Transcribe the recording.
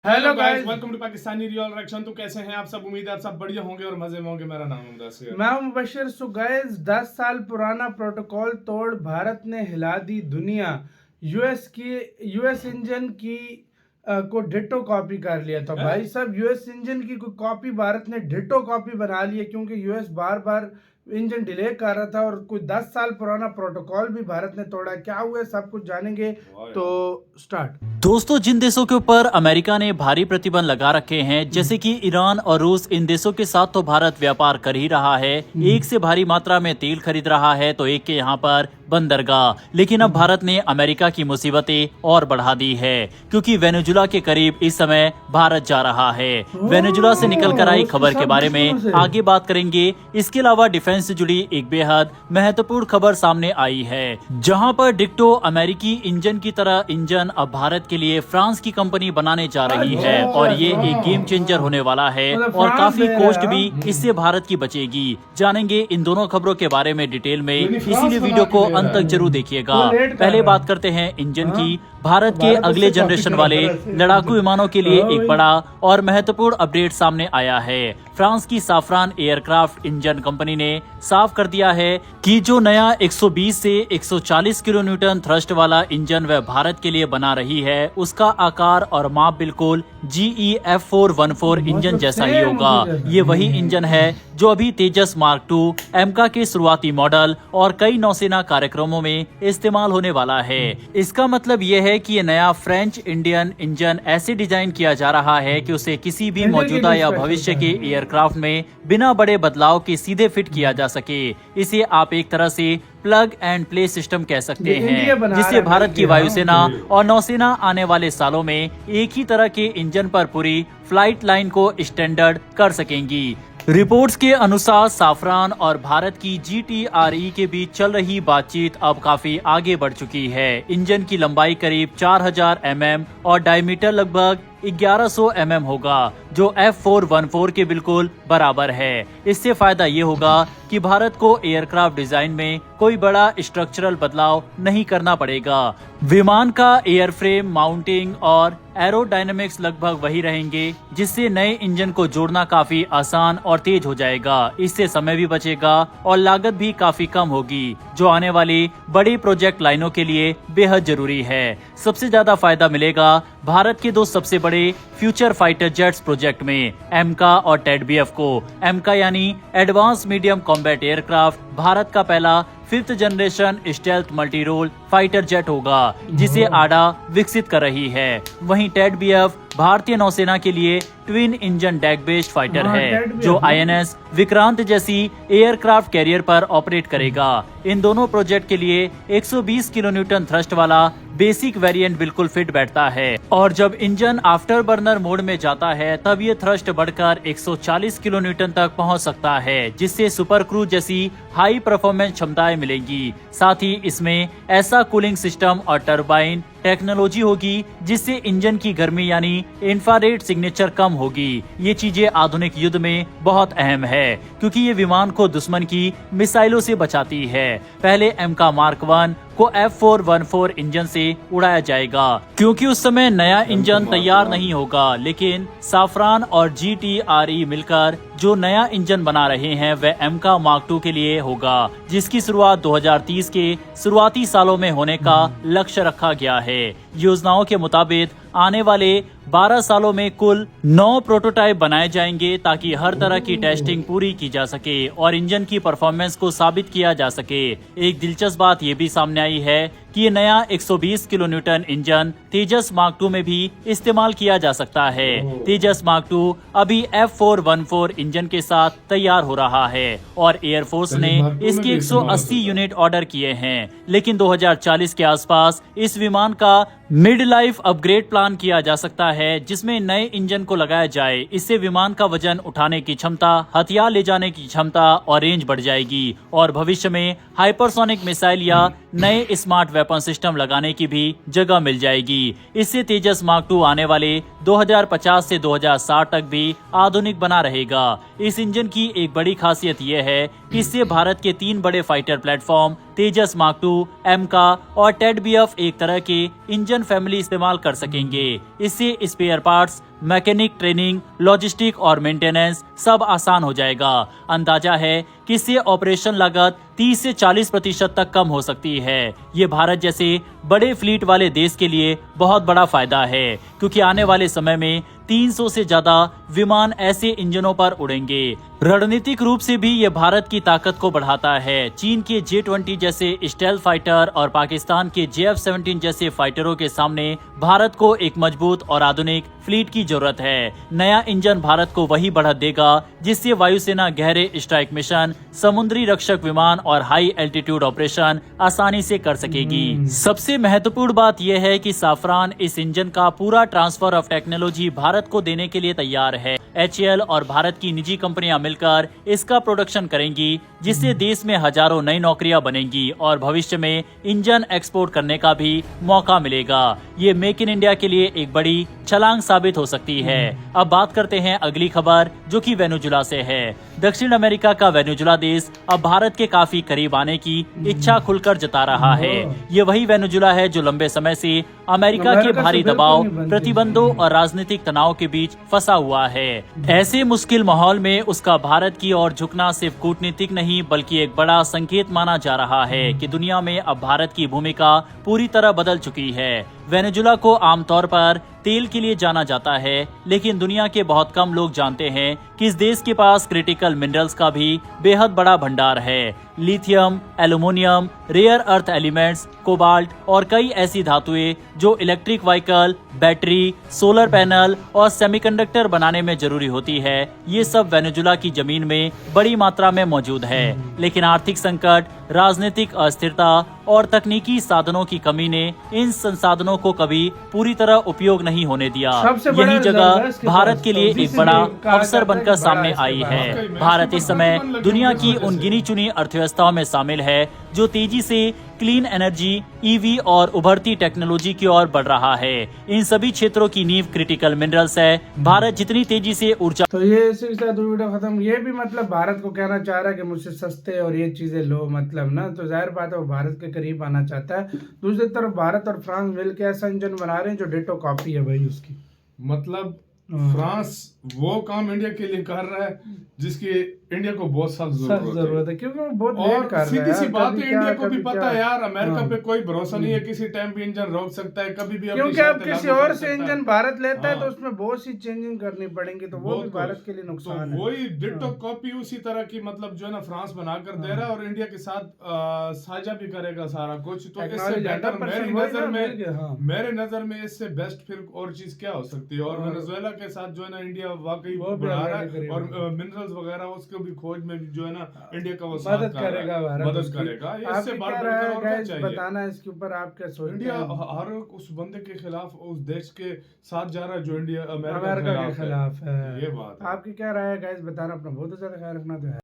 Hello guys, welcome to Pakistani real reaction. तो कैसे हैं आप सब? उम्मीद है आप सब बढ़िया होंगे और मजे में होंगे। मेरा नाम है मुदस्सिर, मैं हूं मुबशिर। सो गाइस, 10 साल पुराना प्रोटोकॉल तोड़ भारत ने हिला दी दुनिया। यूएस इंजन की को डिटो कॉपी कर लिया। तो भाई साहब, यूएस इंजन की कोई कॉपी भारत ने डिटो कॉपी बना ली है, क्योंकि यूएस बार बार इंजन डिले कर रहा था और कोई 10 साल पुराना प्रोटोकॉल भी भारत ने तोड़ा। क्या हुआ सब कुछ जानेंगे, तो स्टार्ट। दोस्तों, जिन देशों के ऊपर अमेरिका ने भारी प्रतिबंध लगा रखे हैं, जैसे कि ईरान और रूस, इन देशों के साथ तो भारत व्यापार कर ही रहा है। एक से भारी मात्रा में तेल खरीद रहा है तो एक के यहाँ पर बंदरगाह। लेकिन अब भारत ने अमेरिका की मुसीबतें और बढ़ा दी है, क्योंकि वेनेजुला के करीब इस समय भारत जा रहा है। वेनेजुला से निकल कर आई खबर के बारे में आगे बात करेंगे। इसके अलावा डिफेंस से जुड़ी एक बेहद महत्वपूर्ण खबर सामने आई है, जहाँ पर डिक्टो अमेरिकी इंजन की तरह इंजन अब भारत के लिए फ्रांस की कंपनी बनाने जा रही है और ये एक गेम चेंजर होने वाला है और काफी कॉस्ट भी इससे भारत की बचेगी। जानेंगे इन दोनों खबरों के बारे में डिटेल में, इसीलिए वीडियो को अंत तक जरूर देखिएगा। पहले बात करते हैं इंजन की। भारत के अगले जनरेशन वाले लड़ाकू विमानों के लिए एक बड़ा और महत्वपूर्ण अपडेट सामने आया है। फ्रांस की साफरान एयरक्राफ्ट इंजन कंपनी ने साफ कर दिया है कि जो नया 120 से 140 किलो न्यूटन थ्रस्ट वाला इंजन वह भारत के लिए बना रही है, उसका आकार और माप बिल्कुल GE F414 इंजन जैसा ही होगा। ये वही इंजन है जो अभी तेजस मार्क 2 एमका के शुरुआती मॉडल और कई नौसेना कार्यक्रमों में इस्तेमाल होने वाला है। इसका मतलब ये है कि ये नया फ्रेंच इंडियन इंजन ऐसे डिजाइन किया जा रहा है कि उसे किसी भी मौजूदा या भविष्य के एयरक्राफ्ट में बिना बड़े बदलाव के सीधे फिट किया जा सके। इसे आप एक तरह से प्लग एंड प्ले सिस्टम कह सकते हैं, जिससे भारत की वायुसेना और नौसेना आने वाले सालों में एक ही तरह के इंजन पर पूरी फ्लाइट लाइन को स्टैंडर्ड कर सकेंगी। रिपोर्ट्स के अनुसार साफरान और भारत की GTRE के बीच चल रही बातचीत अब काफी आगे बढ़ चुकी है। इंजन की लंबाई करीब 4000 mm और डायमीटर लगभग 1100 mm होगा, जो F414 के बिल्कुल बराबर है। इससे फायदा ये होगा कि भारत को एयरक्राफ्ट डिजाइन में कोई बड़ा स्ट्रक्चरल बदलाव नहीं करना पड़ेगा। विमान का एयरफ्रेम, माउंटिंग और एरोडायनेमिक्स लगभग वही रहेंगे, जिससे नए इंजन को जोड़ना काफी आसान और तेज हो जाएगा। इससे समय भी बचेगा और लागत भी काफी कम होगी, जो आने वाली बड़ी प्रोजेक्ट लाइनों के लिए बेहद जरूरी है। सबसे ज्यादा फायदा मिलेगा भारत के दो सबसे बड़े फ्यूचर फाइटर जेट्स प्रोजेक्ट में, एमका और टेडबीएफ को। एमका यानी advance medium combat aircraft Bharat का पहला 5th generation stealth multi role fighter jet होगा, जिसे आडा विकसित कर रही है। वहीं टेडबीएफ भारतीय नौसेना के लिए twin engine deck based fighter है, जो INS विक्रांत जैसी एयरक्राफ्ट कैरियर पर ऑपरेट करेगा। इन दोनों प्रोजेक्ट के लिए 120 किलो न्यूटन थ्रस्ट वाला बेसिक वेरिएंट बिल्कुल फिट बैठता है, और जब इंजन आफ्टर बर्नर मोड में जाता है तब ये थ्रस्ट बढ़कर 140 किलो न्यूटन तक पहुंच सकता है, जिससे सुपर क्रूज जैसी हाई परफॉर्मेंस क्षमताएं मिलेंगी। साथ ही इसमें ऐसा कूलिंग सिस्टम और टरबाइन टेक्नोलॉजी होगी जिससे इंजन की गर्मी यानी इंफ्रारेड सिग्नेचर कम होगी। ये चीजें आधुनिक युद्ध में बहुत अहम है, क्योंकि ये विमान को दुश्मन की मिसाइलों से बचाती है। पहले एमका मार्क 1 को F414 इंजन से उड़ाया जाएगा, क्योंकि उस समय नया इंजन तैयार नहीं होगा। लेकिन साफरान और GTRE मिलकर जो नया इंजन बना रहे हैं वह एमका मार्क 2 के लिए होगा, जिसकी शुरुआत 2030 के शुरुआती सालों में होने का लक्ष्य रखा गया है। योजनाओं के मुताबिक आने वाले 12 सालों में कुल 9 प्रोटोटाइप बनाए जाएंगे, ताकि हर तरह की टेस्टिंग पूरी की जा सके और इंजन की परफॉर्मेंस को साबित किया जा सके। एक दिलचस्प बात ये भी सामने आई है कि ये नया 120 किलो न्यूटन इंजन तेजस मार्क 2 में भी इस्तेमाल किया जा सकता है। तेजस मार्क 2 अभी F414 इंजन के साथ तैयार हो रहा है और एयरफोर्स ने इसके 180 यूनिट ऑर्डर किए हैं, लेकिन 2040 के आसपास इस विमान का मिड लाइफ अपग्रेड प्लान किया जा सकता है, जिसमें नए इंजन को लगाया जाए। इससे विमान का वजन उठाने की क्षमता, हथियार ले जाने की क्षमता और रेंज बढ़ जाएगी, और भविष्य में हाइपरसोनिक मिसाइल या नए स्मार्ट वेपन सिस्टम लगाने की भी जगह मिल जाएगी। इससे तेजस मार्क 2 आने वाले 2050 से 2060 तक भी आधुनिक बना रहेगा। इस इंजन की एक बड़ी खासियत यह है इससे भारत के 3 बड़े फाइटर प्लेटफॉर्म तेजस मार्क 2, एमका और टेड-बीएफ एक तरह के इंजन फैमिली इस्तेमाल कर सकेंगे। इससे spare parts, mechanic training, logistic और मेंटेनेंस सब आसान हो जाएगा। अंदाजा है कि इससे ऑपरेशन लागत 30 से 40% तक कम हो सकती है। ये भारत जैसे बड़े फ्लीट वाले देश के लिए बहुत बड़ा फायदा है, क्योंकि आने वाले समय में 300 से ज्यादा विमान ऐसे इंजनों पर उड़ेंगे। रणनीतिक रूप से भी ये भारत की ताकत को बढ़ाता है। चीन के J-20 जैसे स्टेल्थ फाइटर और पाकिस्तान के JF-17 जैसे फाइटरों के सामने भारत को एक मजबूत और आधुनिक फ्लीट की जरूरत है। नया इंजन भारत को वही बढ़त देगा जिससे वायुसेना गहरे स्ट्राइक मिशन, समुद्री रक्षक विमान और हाई एल्टीट्यूड ऑपरेशन आसानी से कर सकेगी। सबसे महत्वपूर्ण बात यह है कि साफरान इस इंजन का पूरा ट्रांसफर ऑफ टेक्नोलॉजी भारत को देने के लिए तैयार है। HAL और भारत की निजी कंपनियां मिलकर इसका प्रोडक्शन करेंगी, जिससे देश में हजारों नई नौकरियां बनेंगी और भविष्य में इंजन एक्सपोर्ट करने का भी मौका मिलेगा। ये मेक इन इंडिया के लिए एक बड़ी छलांग साबित हो सकती है। अब बात करते हैं अगली खबर, जो कि वेनेजुला से है। दक्षिण अमेरिका का वेनेजुला देश अब भारत के काफी करीब आने की इच्छा खुलकर जता रहा है। ये वही वेनेजुला है जो लंबे समय से अमेरिका के भारी दबाव, प्रतिबंधों और राजनीतिक तनाव के बीच फंसा हुआ है। ऐसे मुश्किल माहौल में उसका भारत की ओर झुकना सिर्फ कूटनीतिक नहीं बल्कि एक बड़ा संकेत माना जा रहा है कि दुनिया में अब भारत की भूमिका पूरी तरह बदल चुकी है। वेनेजुला को आमतौर पर तेल के लिए जाना जाता है, लेकिन दुनिया के बहुत कम लोग जानते हैं कि इस देश के पास क्रिटिकल मिनरल्स का भी बेहद बड़ा भंडार है। Lithium, aluminium, rare earth elements, cobalt और कई ऐसी धातुएं जो electric vehicle, battery, solar panel और सेमीकंडक्टर बनाने में जरूरी होती है। ये सब वेनेजुला की जमीन में बड़ी मात्रा में मौजूद है, लेकिन आर्थिक संकट, राजनीतिक अस्थिरता और तकनीकी साधनों की कमी ने इन संसाधनों को कभी पूरी तरह उपयोग नहीं होने दिया। यही जगह भारत के लिए एक बड़ा अवसर बनकर सामने आई है। भारत इस समय दुनिया की उन गिनी चुनी अर्थव्यवस्थाओं में शामिल है जो तेजी से क्लीन एनर्जी, EV और उभरती टेक्नोलॉजी की ओर बढ़ रहा है। इन सभी क्षेत्रों की नींव क्रिटिकल मिनरल्स है। भारत जितनी तेजी से ऊर्जा तो ये इसी के साथ वीडियो खत्म। ये भी मतलब भारत को कहना चाह रहा है कि मुझसे सस्ते और ये चीजें लो, मतलब ना, तो जाहिर बात है वो भारत के करीब आना चाहता है। दूसरी तरफ भारत और फ्रांस मिलकर ऐसा इंजन बना रहे हैं जो डिटो कॉपी है भाई उसकी। मतलब फ्रांस वो काम इंडिया के लिए कर रहा है जिसकी इंडिया को बहुत सख्त जरूरत है, क्योंकि वो बहुत और लेट कर रहा है। सीधी सी बात है, इंडिया को भी कभी पता है क्या। यार, अमेरिका पे कोई भरोसा नहीं है, किसी टाइम भी इंजन रोक सकता है, कभी भी अपनी क्योंकि अब शर्तें किसी लागू और कर से सकता है। इंजन भारत लेता है तो हाँ। उसमें बहुत सी चेंजिंग करनी पड़ेंगी, तो वो भी भारत के लिए नुकसान है। वही डिटो कॉपी उसी तरह की मतलब जो है ना फ्रांस बनाकर दे रहा है और इंडिया के साथ साझा भी करेगा सारा कुछ। तो इससे बेटर मेरे नजर में इससे बेस्ट फिर और चीज क्या हो सकती है। और वेनेजुएला के साथ जो है ना इंडिया वाकई बढ़ा रहा है और मिनरल्स वगैरह उसको भी खोज में जो है ना इंडिया का वो मदद करेगा भारत, मदद करेगा। इससे क्या बढ़कर रहा और क्या है चाहिए। बताना इसके ऊपर आप क्या सोचते इंडिया हैं? हर उस बंदे के खिलाफ, उस देश के साथ जा रहा है जो इंडिया अमेरिका अमेरिका के खिलाफ है। ये बात है। आपकी क्या राय है गाइस, बताना। अपना बहुत ज्यादा ख्याल रखना। तो है